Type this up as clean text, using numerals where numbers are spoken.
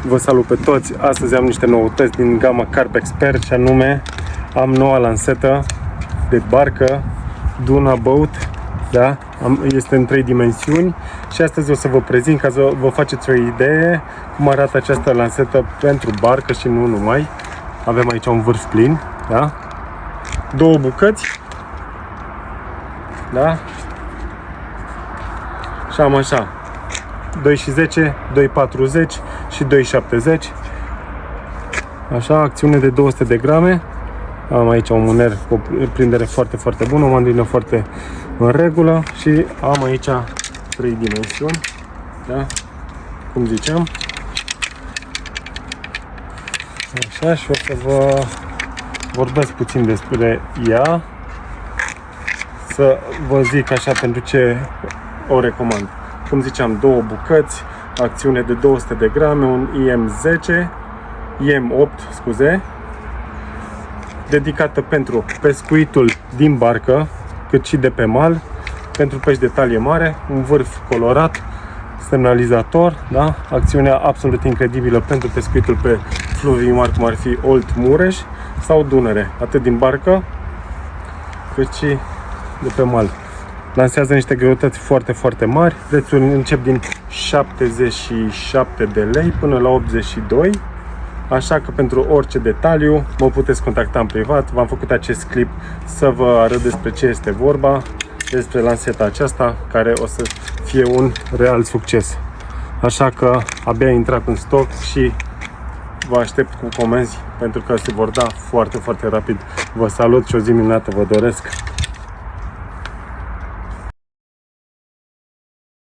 Vă salut pe toți! Astăzi am niște noutăți din gama Carp Expert și anume am noua lansetă de barcă Duna Boat, da? Este în 3 dimensiuni și astăzi o să vă prezint ca să vă faceți o idee cum arată această lansetă pentru barcă și nu numai. Avem aici un vârf plin, da? 2 bucăți, da? Și am așa 2,10, 2,40 și 2,70. Așa, acțiune de 200 de grame. Am aici un mâner cu o prindere foarte, foarte bună, o mandolină foarte în regulă și am aici 3 dimensiuni, da? Cum ziceam. Așa, și o să vă vorbesc puțin despre ea, să vă zic așa pentru ce o recomand. Cum ziceam, 2 bucăți, acțiune de 200 de grame, un IM10, IM8, scuze, dedicată pentru pescuitul din barcă, cât și de pe mal, pentru pești de talie mare, un vârf colorat, semnalizator, da? Acțiunea absolut incredibilă pentru pescuitul pe fluvii mari, cum ar fi Olt, Mureș sau Dunăre, atât din barcă, cât și de pe mal. Lansează niște greutăți foarte, foarte mari. Prețul încep din 77 de lei până la 82. Așa că pentru orice detaliu mă puteți contacta în privat. V-am făcut acest clip să vă arăt despre ce este vorba, despre lanseta aceasta, care o să fie un real succes. Așa că abia a intrat în stoc și vă aștept cu comenzi, pentru că se vor da foarte, foarte rapid. Vă salut și o zi minunată vă doresc!